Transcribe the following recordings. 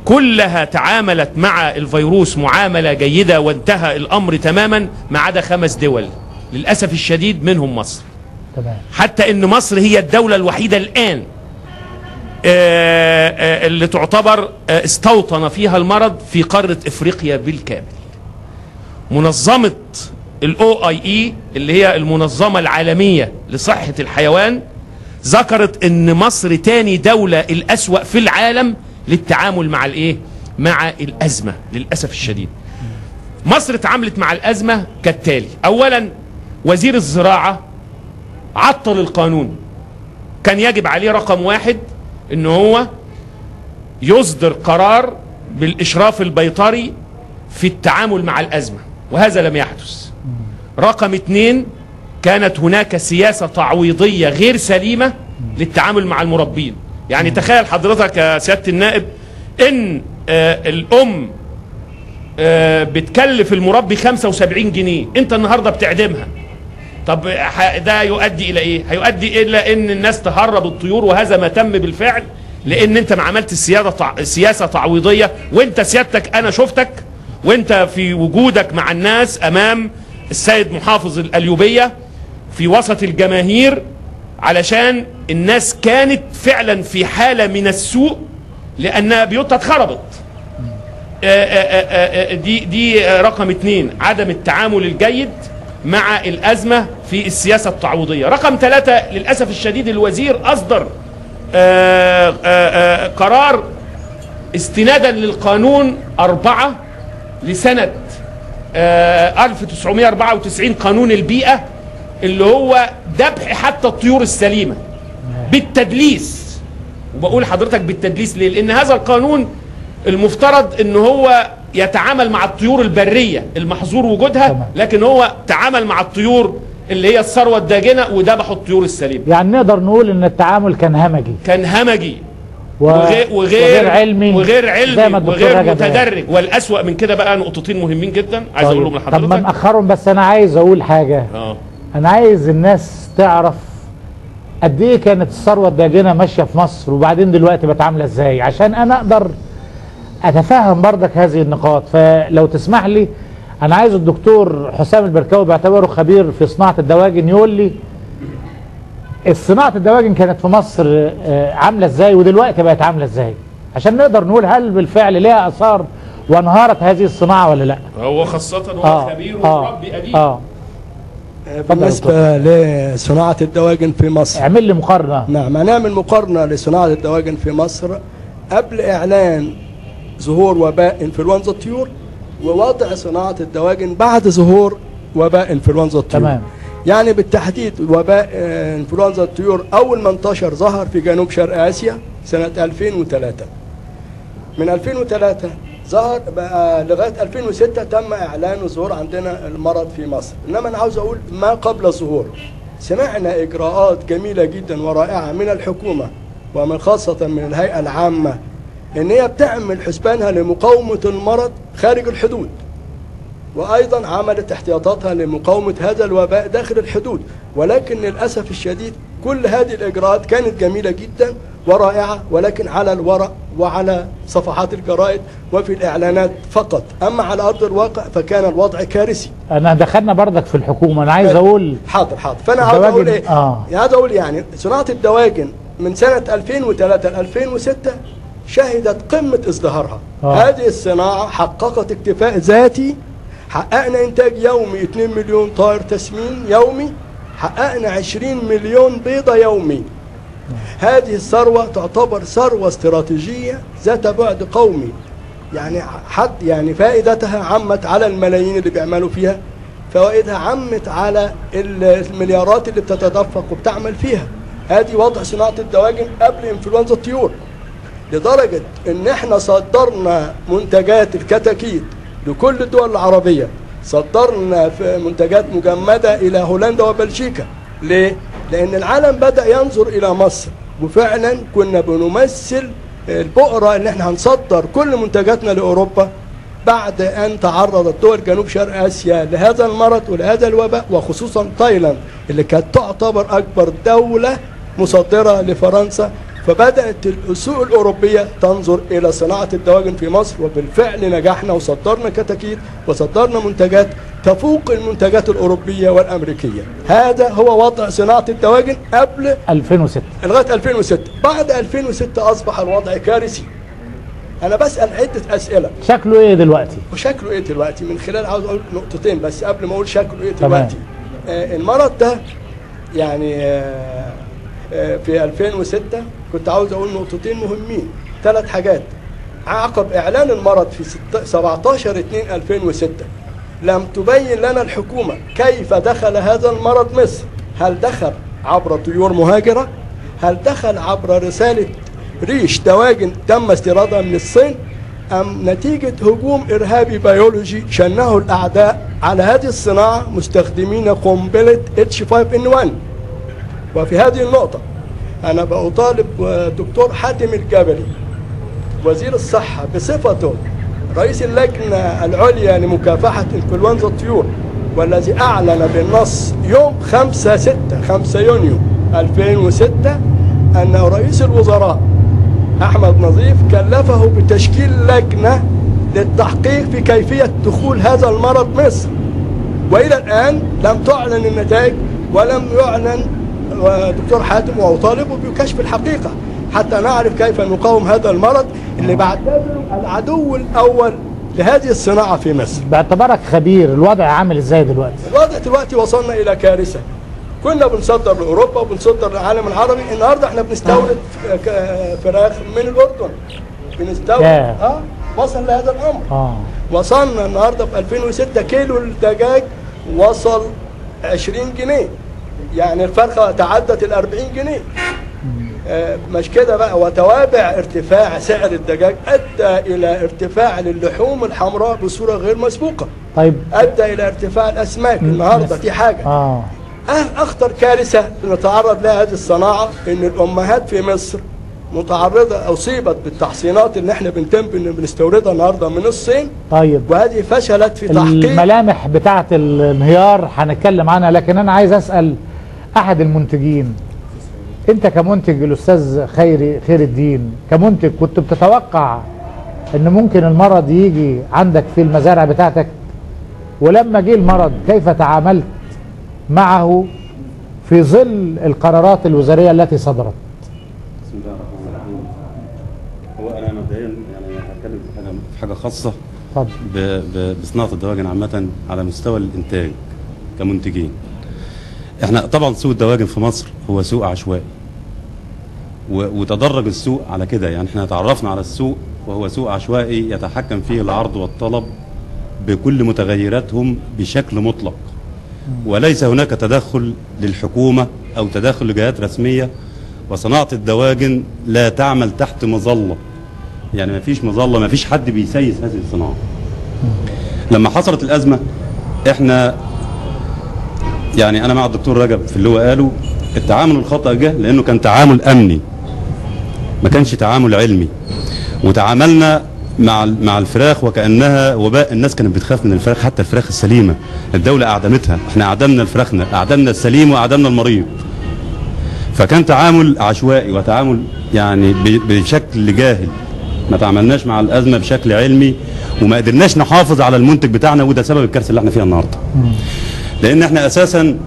كلها تعاملت مع الفيروس معاملة جيدة وانتهى الأمر تماما ما عدا 5 دول للأسف الشديد منهم مصر. تمام. حتى ان مصر هي الدولة الوحيدة الآن اللي تعتبر استوطن فيها المرض في قارة افريقيا بالكامل. منظمة الOIE اللي هي المنظمة العالمية لصحة الحيوان ذكرت ان مصر تاني دولة الأسوأ في العالم للتعامل مع مع الأزمة للأسف الشديد. مصر تعاملت مع الأزمة كالتالي: أولا وزير الزراعة عطل القانون، كان يجب عليه رقم 1 ان هو يصدر قرار بالإشراف البيطري في التعامل مع الأزمة، وهذا لم يحدث. رقم 2 كانت هناك سياسة تعويضية غير سليمة للتعامل مع المربين. يعني تخيل حضرتك يا سيادة النائب ان الأم بتكلف المربي 75 جنيه، انت النهاردة بتعدمها. طب ده يؤدي الى ايه؟ هيؤدي الى ان الناس تهرب الطيور، وهذا ما تم بالفعل، لان انت ما عملت سياسة تعويضية. وانت سيادتك انا شفتك وانت في وجودك مع الناس امام السيد محافظ القليوبية في وسط الجماهير، علشان الناس كانت فعلا في حالة من السوء لأنها بيوتها اتخربت. دي رقم 2 عدم التعامل الجيد مع الأزمة في السياسة التعويضية. رقم 3 للأسف الشديد الوزير أصدر قرار استنادا للقانون 4 لسنة 1994 قانون البيئة، اللي هو ذبح حتى الطيور السليمة بالتدليس. وبقول حضرتك بالتدليس ليه؟ لأن هذا القانون المفترض ان هو يتعامل مع الطيور البرية المحظور وجودها، لكن هو تعامل مع الطيور اللي هي الثروة الداجنة وذبحوا الطيور السليمة. يعني نقدر نقول ان التعامل كان همجي وغير علمي وغير متدرج. والأسوأ من كده بقى نقطتين مهمين جدا عايز اقولهم لحضرتك. طب ما نأخرهم، بس انا عايز اقول حاجة. انا عايز الناس تعرف قد ايه كانت الثروة الداجنة ماشية في مصر، وبعدين دلوقتي بقت عاملة ازاي، عشان انا اقدر اتفهم بردك هذه النقاط. فلو تسمح لي، انا عايز الدكتور حسام البركاوي باعتباره خبير في صناعة الدواجن يقول لي صناعة الدواجن كانت في مصر عاملة ازاي ودلوقتي بقت عاملة ازاي، عشان نقدر نقول هل بالفعل ليها اثار وانهارت هذه الصناعة ولا لا. هو خاصة هو خبير ومربي قديم. بالنسبة لصناعة الدواجن في مصر، اعمل لي مقارنة. نعم، هنعمل مقارنة لصناعة الدواجن في مصر قبل إعلان ظهور وباء انفلونزا الطيور، ووضع صناعة الدواجن بعد ظهور وباء انفلونزا الطيور. تمام. يعني بالتحديد وباء انفلونزا الطيور أول ما انتشر ظهر في جنوب شرق آسيا سنة 2003. من 2003 ظهر بقى لغاية 2006 تم إعلان ظهور عندنا المرض في مصر. إنما أنا عاوز أقول ما قبل الظهور سمعنا إجراءات جميلة جدا ورائعة من الحكومة ومن خاصة من الهيئة العامة، إن هي بتعمل حسبانها لمقاومة المرض خارج الحدود، وأيضا عملت احتياطاتها لمقاومة هذا الوباء داخل الحدود. ولكن للأسف الشديد كل هذه الإجراءات كانت جميلة جدا ورائعة، ولكن على الورق وعلى صفحات الجرائد وفي الإعلانات فقط. أما على أرض الواقع فكان الوضع كارثي. أنا دخلنا بردك في الحكومة، أنا عايز أقول حاضر فأنا عاوز أقول إيه؟ عاوز أقول يعني صناعة الدواجن من سنة 2003 ل 2006 شهدت قمة ازدهارها. هذه الصناعة حققت اكتفاء ذاتي، حققنا إنتاج يومي 2 مليون طائر تسمين يومي، حققنا 20 مليون بيضة يومي. هذه الثروة تعتبر ثروة استراتيجية ذات بعد قومي، يعني فائدتها عمت على الملايين اللي بيعملوا فيها، فوائدها عمت على المليارات اللي بتتدفق وبتعمل فيها. هذه وضع صناعة الدواجن قبل انفلونزا الطيور، لدرجة ان احنا صدرنا منتجات الكتاكيت لكل الدول العربية، صدرنا في منتجات مجمدة الى هولندا وبلجيكا. ليه؟ لان العالم بدأ ينظر الى مصر، وفعلا كنا بنمثل البؤرة ان احنا هنصدر كل منتجاتنا لاوروبا بعد ان تعرضت دول جنوب شرق اسيا لهذا المرض ولهذا الوباء، وخصوصا تايلاند اللي كانت تعتبر اكبر دولة مصدرة لفرنسا فبدأت السوق الأوروبية تنظر إلى صناعة الدواجن في مصر، وبالفعل نجحنا وصدرنا كتاكيت وصدرنا منتجات تفوق المنتجات الأوروبية والأمريكية. هذا هو وضع صناعة الدواجن قبل 2006 لغاية 2006. بعد 2006 أصبح الوضع كارثي. أنا بسأل عدة أسئلة. شكله إيه دلوقتي؟ وشكله إيه دلوقتي؟ من خلال عاوز أقول نقطتين بس قبل ما أقول شكله إيه دلوقتي. المرض ده يعني في 2006 كنت عاوز أقول نقطتين مهمين، 3 حاجات. عقب إعلان المرض في 17/2/2006 لم تبين لنا الحكومة كيف دخل هذا المرض مصر. هل دخل عبر طيور مهاجرة؟ هل دخل عبر رسالة ريش دواجن تم استيرادها من الصين؟ أم نتيجة هجوم إرهابي بيولوجي شنه الأعداء على هذه الصناعة مستخدمين قنبلة H5N1؟ وفي هذه النقطة أنا بأطالب دكتور حاتم الجبلي وزير الصحة بصفته رئيس اللجنة العليا لمكافحة انفلونزا الطيور، والذي أعلن بالنص يوم 5 يونيو 2006 أن رئيس الوزراء أحمد نظيف كلفه بتشكيل لجنة للتحقيق في كيفية دخول هذا المرض مصر، وإلى الآن لم تعلن النتائج ولم يعلن دكتور حاتم، وأطالبه بكشف الحقيقة حتى نعرف كيف نقاوم هذا المرض اللي بعتبره العدو الأول لهذه الصناعة في مصر. باعتبارك خبير، الوضع عامل ازاي دلوقتي؟ الوضع دلوقتي وصلنا إلى كارثة. كنا بنصدر لأوروبا وبنصدر للعالم العربي، النهارده احنا بنستورد فراخ من الأردن. بنستورد وصل لهذا الأمر. وصلنا النهارده في 2006 كيلو الدجاج وصل 20 جنيه، يعني الفرخة تعدت ال 40 جنيه. مش كده بقى، وتوابع ارتفاع سعر الدجاج أدى إلى ارتفاع للحوم الحمراء بصورة غير مسبوقة. طيب أدى إلى ارتفاع الأسماك. النهارده دي حاجة. أخطر كارثة نتعرض لها هذه الصناعة إن الأمهات في مصر متعرضة أصيبت بالتحصينات اللي احنا بنستوردها النهارده من الصين. طيب وهذه فشلت في تحقيق الملامح بتاعة الانهيار هنتكلم عنها، لكن أنا عايز أسأل أحد المنتجين. أنت كمنتج الأستاذ خير الدين، كمنتج كنت بتتوقع إن ممكن المرض يجي عندك في المزارع بتاعتك؟ ولما جه المرض كيف تعاملت معه في ظل القرارات الوزارية التي صدرت؟ بسم الله الرحمن الرحيم. هو أنا مبدئيا يعني هتكلم في حاجة خاصة بصناعة الدواجن عامة على مستوى الإنتاج كمنتجين. احنا طبعا سوق الدواجن في مصر هو سوق عشوائي، وتدرج السوق على كده. يعني احنا تعرفنا على السوق وهو سوق عشوائي يتحكم فيه العرض والطلب بكل متغيراتهم بشكل مطلق، وليس هناك تدخل للحكومة أو تدخل لجهات رسمية. وصناعة الدواجن لا تعمل تحت مظلة، يعني ما فيش مظلة، ما فيش حد بيسيس هذه الصناعة. لما حصلت الأزمة احنا يعني أنا مع الدكتور رجب في اللي هو قاله، التعامل الخطأ جه لأنه كان تعامل أمني، ما كانش تعامل علمي. وتعاملنا مع الفراخ وكأنها وباء. الناس كانت بتخاف من الفراخ، حتى الفراخ السليمة الدولة أعدمتها. احنا أعدمنا الفراخنا، أعدمنا السليم وأعدمنا المريض. فكان تعامل عشوائي وتعامل يعني بشكل جاهل، ما تعاملناش مع الأزمة بشكل علمي، وما قدرناش نحافظ على المنتج بتاعنا، وده سبب الكارثة اللي احنا فيها النهارده. لأن احنا أساسا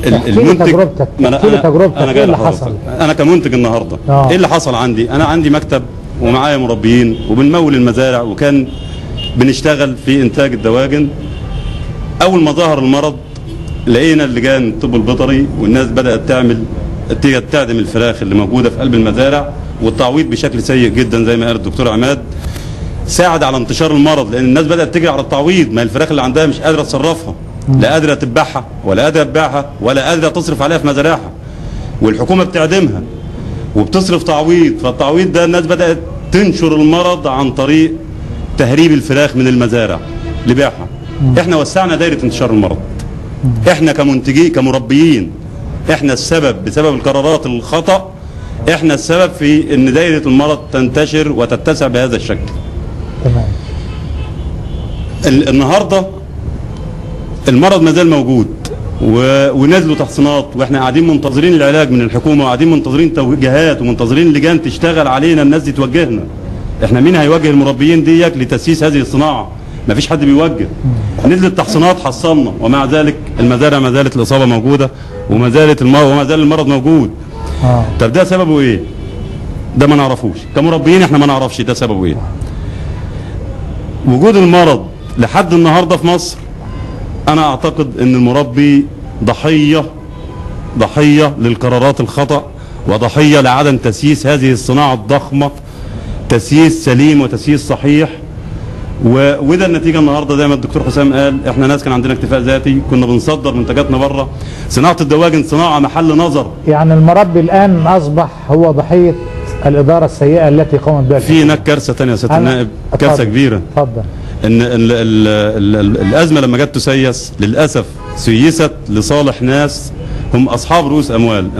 المنتج تجربتك ايه اللي حصل؟ أنا كمنتج النهارده ايه اللي حصل عندي؟ أنا عندي مكتب ومعايا مربيين وبنمول المزارع، وكان بنشتغل في إنتاج الدواجن. أول ما ظهر المرض لقينا اللجان الطب البيطري والناس بدأت تعدم الفراخ اللي موجودة في قلب المزارع، والتعويض بشكل سيء جدا زي ما قال الدكتور عماد ساعد على انتشار المرض، لأن الناس بدأت تجري على التعويض. ما الفراخ اللي عندها مش قادرة تصرفها، لا قادرة تذبحها ولا قادرة تبيعها ولا قادرة تصرف عليها في مزارعها، والحكومة بتعدمها وبتصرف تعويض. فالتعويض ده الناس بدأت تنشر المرض عن طريق تهريب الفراخ من المزارع لبيعها. احنا وسعنا دايرة انتشار المرض. احنا كمنتجين كمربيين احنا السبب، بسبب القرارات الخطأ احنا السبب في ان دايرة المرض تنتشر وتتسع بهذا الشكل. تمام. النهارده المرض ما زال موجود، ونزلوا تحصينات، واحنا قاعدين منتظرين العلاج من الحكومه، وقاعدين منتظرين توجيهات، ومنتظرين لجان تشتغل علينا، الناس دي توجهنا. احنا مين هيوجه المربيين ديك لتاسيس هذه الصناعه؟ مفيش حد بيوجه. نزلت تحصينات حصلنا، ومع ذلك المزارع ما زالت الاصابه موجوده، وما زال المرض موجود. طب ده سببه ايه؟ ده ما نعرفوش كمربيين، احنا ما نعرفش ده سببه ايه. وجود المرض لحد النهارده في مصر، انا اعتقد ان المربي ضحيه للقرارات الخطأ، وضحيه لعدم تسييس هذه الصناعه الضخمه تسييس سليم وتسييس صحيح. وده النتيجه النهارده زي ما الدكتور حسام قال، احنا ناس كان عندنا اكتفاء ذاتي، كنا بنصدر منتجاتنا بره. صناعه الدواجن صناعه محل نظر. يعني المربي الان اصبح هو ضحيه الاداره السيئه التي قامت بها. في هناك كارثه ثانيه يا سياده النائب، كارثه كبيره. اتفضل. ان الازمه لما جت تسيس للاسف سيست لصالح ناس هم اصحاب رؤوس اموال.